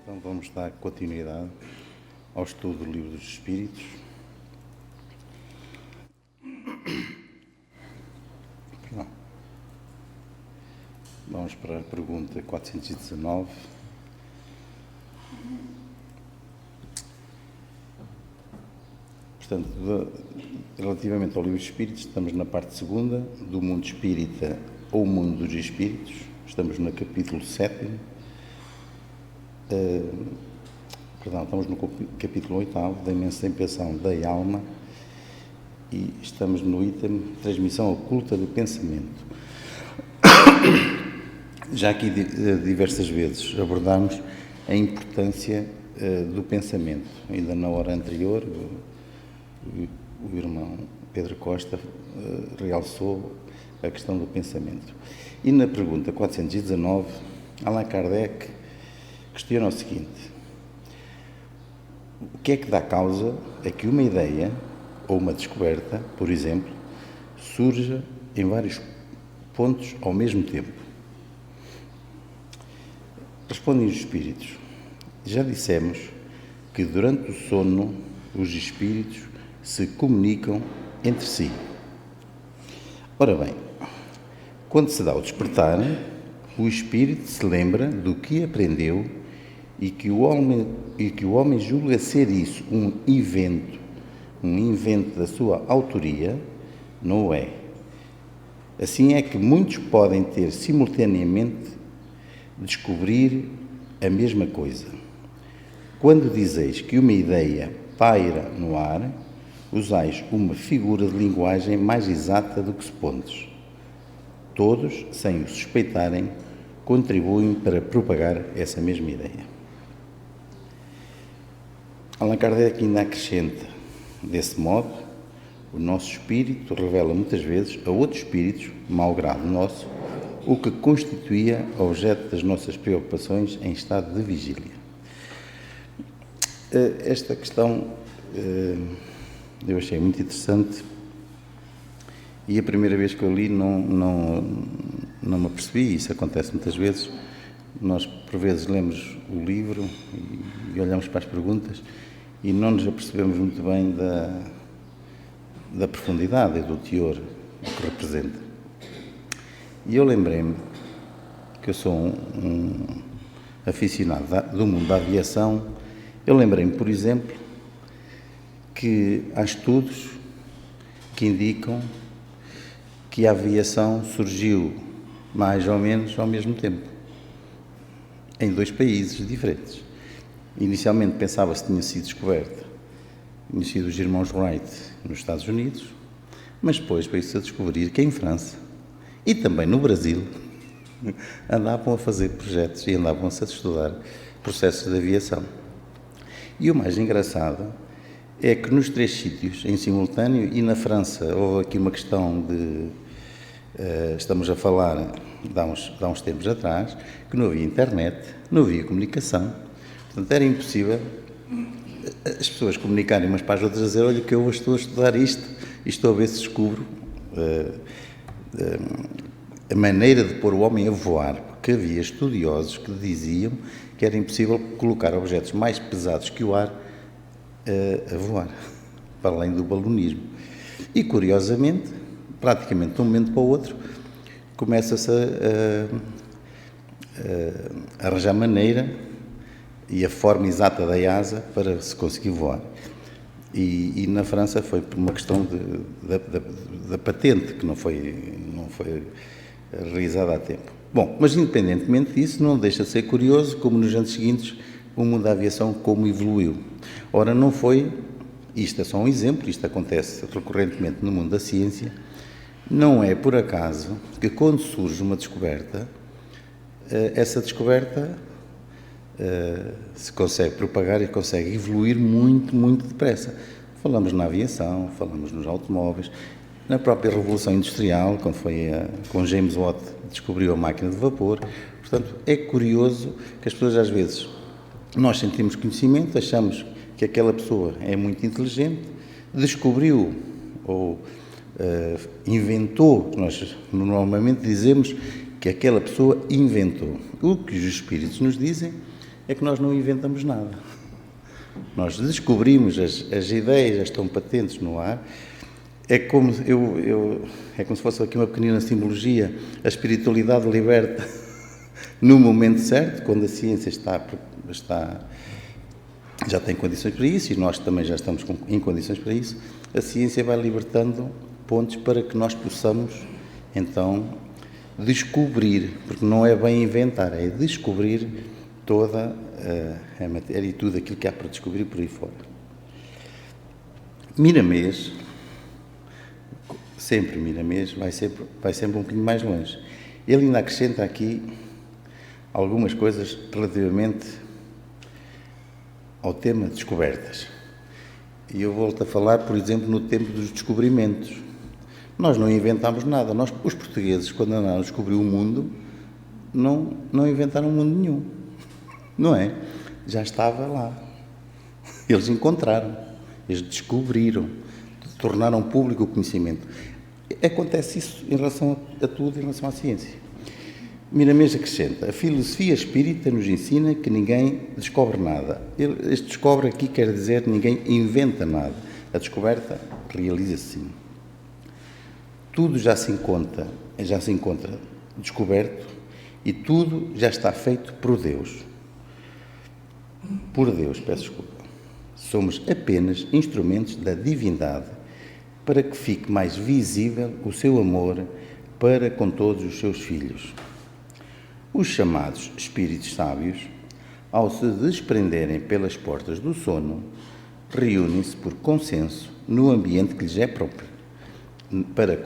Então vamos dar continuidade ao estudo do Livro dos Espíritos. Vamos para a pergunta 419. Portanto, relativamente ao Livro dos Espíritos, estamos na parte segunda do mundo espírita ou mundo dos espíritos. Estamos no capítulo 7. Estamos no capítulo 8 da emancipação da alma e estamos no item transmissão oculta do pensamento. Já aqui diversas vezes abordámos a importância do pensamento. Ainda na hora anterior, o irmão Pedro Costa realçou a questão do pensamento. E na pergunta 419, Allan Kardec questiona o seguinte: o que é que dá causa a que uma ideia ou uma descoberta, por exemplo, surja em vários pontos ao mesmo tempo? Respondem os espíritos: já dissemos que durante o sono os espíritos se comunicam entre si. Ora bem, quando se dá o despertar, o espírito se lembra do que aprendeu e que o homem julga ser isso um invento da sua autoria, não o é. Assim é que muitos podem ter simultaneamente descobrir a mesma coisa. Quando dizeis que uma ideia paira no ar, usais uma figura de linguagem mais exata do que supondes. Todos, sem o suspeitarem, contribuem para propagar essa mesma ideia. Allan Kardec ainda acrescenta: desse modo, o nosso espírito revela muitas vezes a outros espíritos, mau grado nosso, o que constituía objeto das nossas preocupações em estado de vigília. Esta questão eu achei muito interessante e a primeira vez que eu li não me apercebi. Isso acontece muitas vezes. Nós, por vezes, lemos o livro e olhamos para as perguntas e não nos apercebemos muito bem da profundidade e do teor que representa. E eu lembrei-me que eu sou um aficionado do mundo da aviação. Eu lembrei-me, por exemplo, que há estudos que indicam que a aviação surgiu mais ou menos ao mesmo tempo, em dois países diferentes. Inicialmente pensava-se que tinha sido descoberta, tinha sido os irmãos Wright nos Estados Unidos, mas depois veio-se a descobrir que em França e também no Brasil andavam a fazer projetos e andavam-se a estudar processos de aviação. E o mais engraçado é que nos três sítios, em simultâneo, e na França houve aqui uma questão de... estamos a falar de há uns tempos atrás, que não havia internet, não havia comunicação. Portanto, era impossível as pessoas comunicarem umas para as outras a dizer: olha que eu estou a estudar isto e estou a ver se descubro a maneira de pôr o homem a voar, porque havia estudiosos que diziam que era impossível colocar objetos mais pesados que o ar a voar, para além do balonismo. E, curiosamente, praticamente de um momento para o outro, começa-se a arranjar maneira e a forma exata da asa para se conseguir voar. E na França foi por uma questão da patente, que não foi realizada a tempo. Bom, mas independentemente disso, não deixa de ser curioso como nos anos seguintes o mundo da aviação como evoluiu. Ora, não foi, isto é só um exemplo, isto acontece recorrentemente no mundo da ciência, não é por acaso que quando surge uma descoberta, essa descoberta se consegue propagar e consegue evoluir muito, muito depressa. Falamos na aviação, falamos nos automóveis, na própria Revolução Industrial, quando foi com James Watt descobriu a máquina de vapor. Portanto, é curioso que as pessoas às vezes, nós sentimos conhecimento, achamos que aquela pessoa é muito inteligente, descobriu ou inventou, nós normalmente dizemos que aquela pessoa inventou. O que os espíritos nos dizem é que nós não inventamos nada. Nós descobrimos as ideias, já estão patentes no ar. É como, é como se fosse aqui uma pequenina simbologia. A espiritualidade liberta no momento certo, quando a ciência já tem condições para isso, e nós também já estamos em condições para isso. A ciência vai libertando pontos para que nós possamos, então, descobrir, porque não é bem inventar, é descobrir toda a matéria e tudo aquilo que há para descobrir por aí fora. Miramês, sempre Miramês, vai sempre um bocadinho mais longe. Ele ainda acrescenta aqui algumas coisas relativamente ao tema de descobertas. E eu volto a falar, por exemplo, no tempo dos descobrimentos. Nós não inventámos nada. Os portugueses, quando andaram a descobrir o mundo, não inventaram mundo nenhum. Não é? Já estava lá. Eles encontraram, eles descobriram, tornaram público o conhecimento. Acontece isso em relação a tudo, em relação à ciência. Miramês acrescenta: a filosofia espírita nos ensina que ninguém descobre nada. Este descobre aqui quer dizer que ninguém inventa nada. A descoberta realiza-se sim. Tudo já se encontra descoberto e tudo já está feito por Deus. Por Deus, peço desculpa. Somos apenas instrumentos da divindade para que fique mais visível o seu amor para com todos os seus filhos. Os chamados espíritos sábios, ao se desprenderem pelas portas do sono, reúnem-se por consenso no ambiente que lhes é próprio, para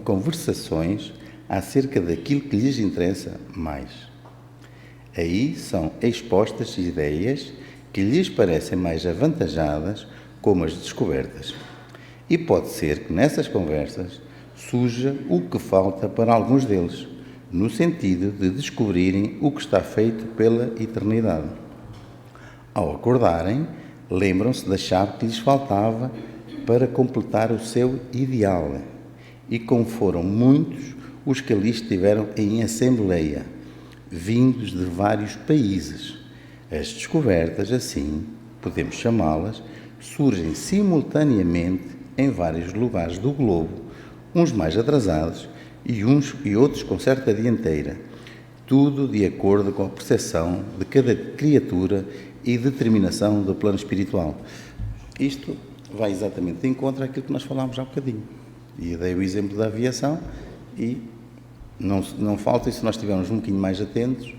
conversações acerca daquilo que lhes interessa mais. Aí são expostas ideias que lhes parecem mais avantajadas, como as descobertas. E pode ser que nessas conversas surja o que falta para alguns deles, no sentido de descobrirem o que está feito pela eternidade. Ao acordarem, lembram-se da chave que lhes faltava para completar o seu ideal, e como foram muitos os que ali estiveram em assembleia, vindos de vários países. As descobertas, assim, podemos chamá-las, surgem simultaneamente em vários lugares do globo, uns mais atrasados e outros com certa dianteira, tudo de acordo com a percepção de cada criatura e determinação do plano espiritual. Isto vai exatamente de encontro àquilo que nós falámos há bocadinho. E eu dei o exemplo da aviação e não falta, e se nós estivermos um bocadinho mais atentos,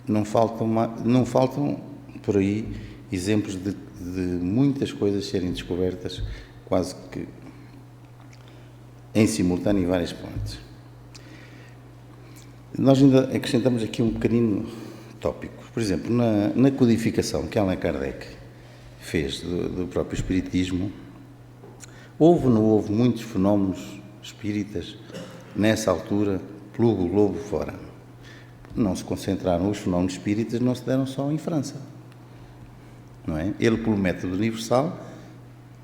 não faltam por aí exemplos de muitas coisas serem descobertas quase que em simultâneo em várias partes. Nós ainda acrescentamos aqui um pequenino tópico. Por exemplo, na codificação que Allan Kardec fez do próprio Espiritismo, houve ou não houve muitos fenómenos espíritas nessa altura pelo globo fora. Não se concentraram, os fenómenos espíritas não se deram só em França, não é? Ele, pelo método universal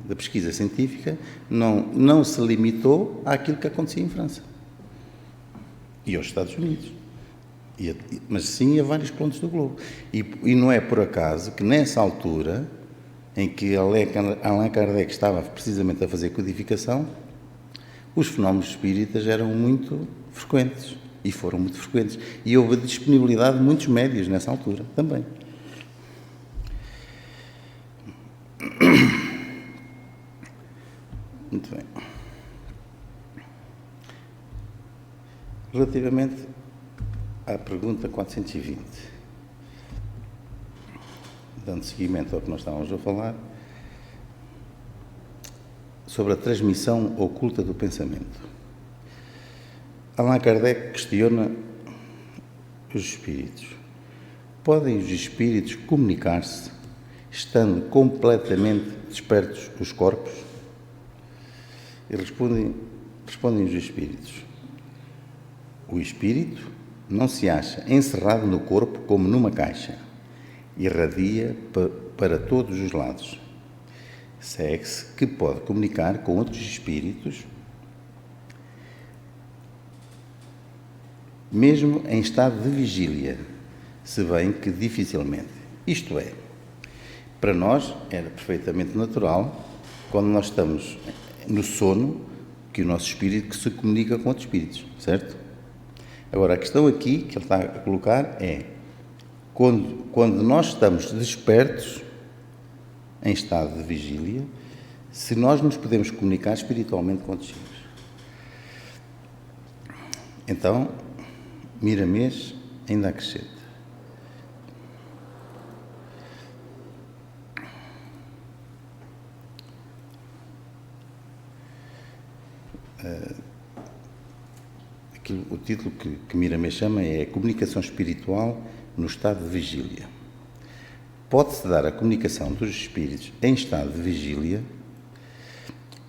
da pesquisa científica, não se limitou àquilo que acontecia em França e aos Estados Unidos, mas sim a vários pontos do globo. E não é por acaso que nessa altura em que Allan Kardec estava precisamente a fazer codificação, os fenómenos espíritas eram muito frequentes, e foram muito frequentes, e houve disponibilidade de muitos médios nessa altura também. Muito bem. Relativamente à pergunta 420, dando seguimento ao que nós estávamos a falar, sobre a transmissão oculta do pensamento. Allan Kardec questiona os espíritos. Podem os espíritos comunicar-se estando completamente despertos os corpos? E respondem os espíritos. O espírito não se acha encerrado no corpo como numa caixa. Irradia para todos os lados. Segue-se que pode comunicar com outros espíritos, mesmo em estado de vigília, se bem que dificilmente. Isto é, para nós era perfeitamente natural, quando nós estamos no sono, que o nosso espírito que se comunica com outros espíritos, certo? Agora, a questão aqui que ele está a colocar é, quando nós estamos despertos, em estado de vigília, se nós nos podemos comunicar espiritualmente com outros seres. Então, Miramês ainda acrescenta. O título que Miramês chama é Comunicação Espiritual no Estado de Vigília. Pode-se dar a comunicação dos espíritos em estado de vigília,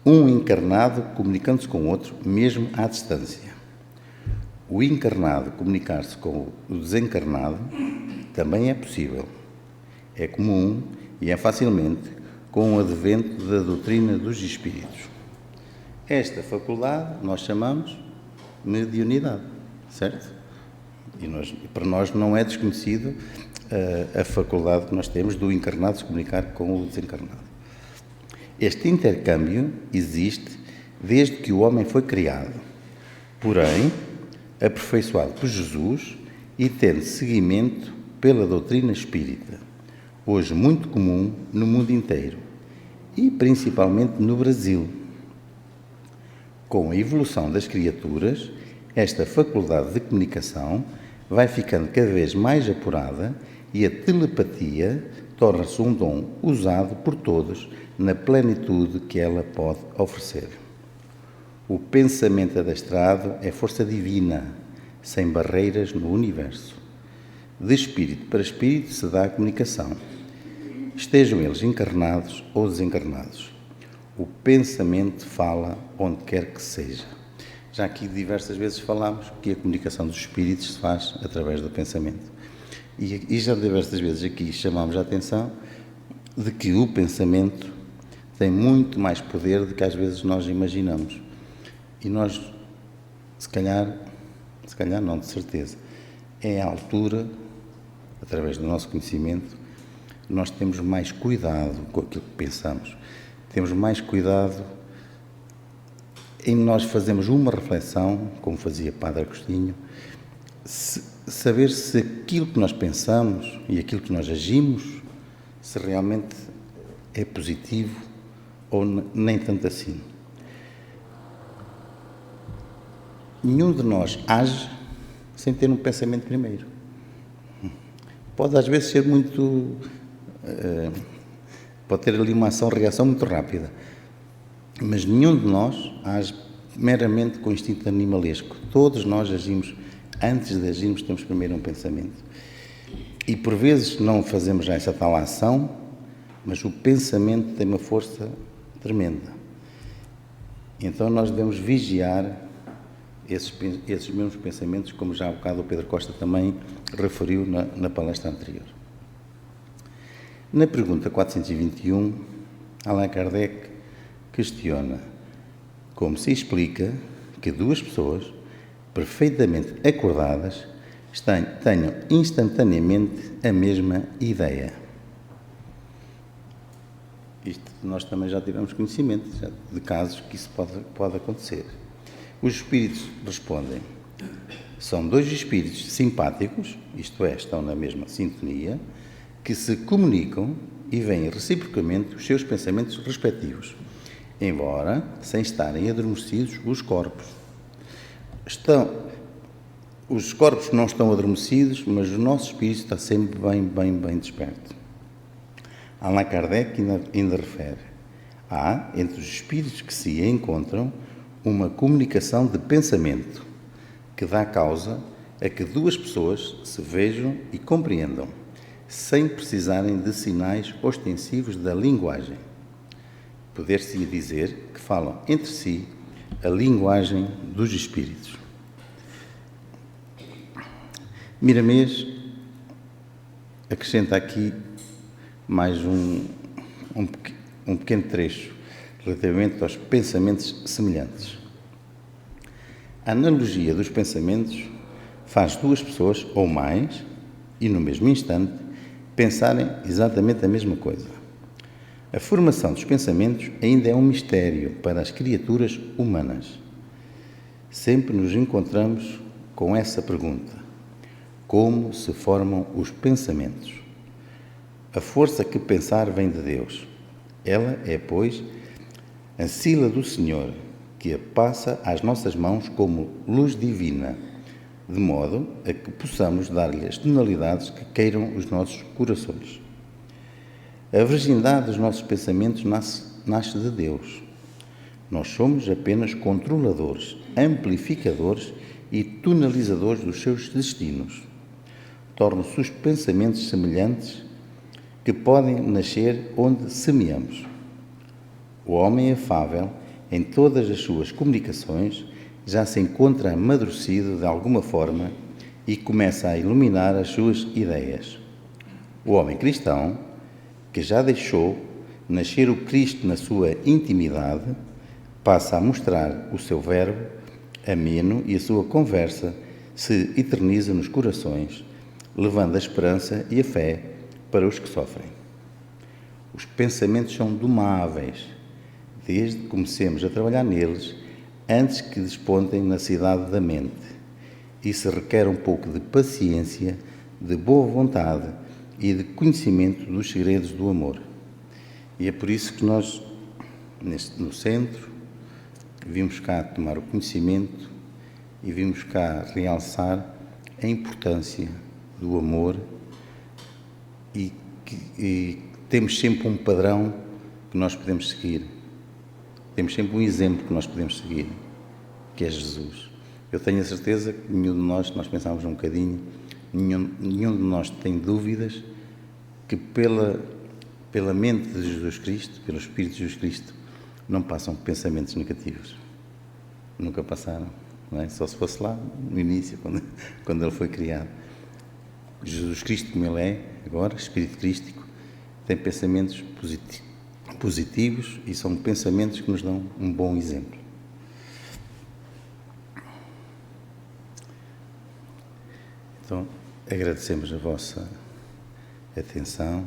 um encarnado comunicando-se com outro, mesmo à distância. O encarnado comunicar-se com o desencarnado também é possível. É comum e é facilmente com o advento da doutrina dos espíritos. Esta faculdade nós chamamos mediunidade, certo? E para nós não é desconhecido a faculdade que nós temos do encarnado se comunicar com o desencarnado. Este intercâmbio existe desde que o homem foi criado, porém, aperfeiçoado por Jesus e tendo seguimento pela doutrina espírita, hoje muito comum no mundo inteiro e principalmente no Brasil. Com a evolução das criaturas, esta faculdade de comunicação vai ficando cada vez mais apurada e a telepatia torna-se um dom usado por todos na plenitude que ela pode oferecer. O pensamento adestrado é força divina, sem barreiras no universo. De espírito para espírito se dá a comunicação, estejam eles encarnados ou desencarnados. O pensamento fala onde quer que seja. Já aqui diversas vezes falámos que a comunicação dos espíritos se faz através do pensamento. E já diversas vezes aqui chamámos a atenção de que o pensamento tem muito mais poder do que às vezes nós imaginamos. E nós, se calhar não, de certeza, é a altura, através do nosso conhecimento, nós temos mais cuidado com aquilo que pensamos. Temos mais cuidado em nós fazermos uma reflexão, como fazia Padre Agostinho, saber se aquilo que nós pensamos e aquilo que nós agimos, se realmente é positivo ou nem tanto assim. Nenhum de nós age sem ter um pensamento primeiro. Pode às vezes ser muito... pode ter ali uma ação-reação muito rápida, mas nenhum de nós age meramente com instinto animalesco. Todos nós agimos, antes de agirmos temos primeiro um pensamento. E por vezes não fazemos já essa tal ação, mas o pensamento tem uma força tremenda. Então nós devemos vigiar esses mesmos pensamentos, como já há bocado o Pedro Costa também referiu na palestra anterior. Na pergunta 421, Allan Kardec questiona como se explica que duas pessoas perfeitamente acordadas tenham instantaneamente a mesma ideia. Isto nós também já tivemos conhecimento de casos que isso pode acontecer. Os espíritos respondem: são dois espíritos simpáticos, isto é, estão na mesma sintonia, que se comunicam e veem reciprocamente os seus pensamentos respectivos, embora sem estarem adormecidos os corpos. Os corpos não estão adormecidos, mas o nosso espírito está sempre bem desperto. Allan Kardec ainda refere: há, entre os espíritos que se encontram, uma comunicação de pensamento que dá causa a que duas pessoas se vejam e compreendam, sem precisarem de sinais ostensivos da linguagem. Poder-se dizer que falam entre si a linguagem dos espíritos. Miramês acrescenta aqui mais um pequeno trecho relativamente aos pensamentos semelhantes. A analogia dos pensamentos faz duas pessoas ou mais e, no mesmo instante, pensarem exatamente a mesma coisa. A formação dos pensamentos ainda é um mistério para as criaturas humanas. Sempre nos encontramos com essa pergunta: como se formam os pensamentos? A força que pensar vem de Deus. Ela é, pois, a sila do Senhor, que a passa às nossas mãos como luz divina, de modo a que possamos dar-lhe as tonalidades que queiram os nossos corações. A virgindade dos nossos pensamentos nasce de Deus. Nós somos apenas controladores, amplificadores e tonalizadores dos seus destinos. Tornam-se os pensamentos semelhantes que podem nascer onde semeamos. O homem afável, em todas as suas comunicações, já se encontra amadurecido de alguma forma e começa a iluminar as suas ideias. O homem cristão, que já deixou nascer o Cristo na sua intimidade, passa a mostrar o seu verbo ameno e a sua conversa se eterniza nos corações, levando a esperança e a fé para os que sofrem. Os pensamentos são domáveis, desde que comecemos a trabalhar neles, antes que despontem na cidade da mente. Isso requer um pouco de paciência, de boa vontade e de conhecimento dos segredos do amor. E é por isso que nós, no centro, vimos cá tomar o conhecimento e vimos cá realçar a importância do amor e temos sempre um padrão que nós podemos seguir. Temos sempre um exemplo que nós podemos seguir, que é Jesus. Eu tenho a certeza que nenhum de nós pensamos um bocadinho, nenhum de nós tem dúvidas que pela mente de Jesus Cristo, pelo Espírito de Jesus Cristo, não passam pensamentos negativos. Nunca passaram, não é? Só se fosse lá no início, quando ele foi criado. Jesus Cristo, como ele é agora, Espírito Crístico, tem pensamentos positivos e são pensamentos que nos dão um bom exemplo. Então, agradecemos a vossa atenção.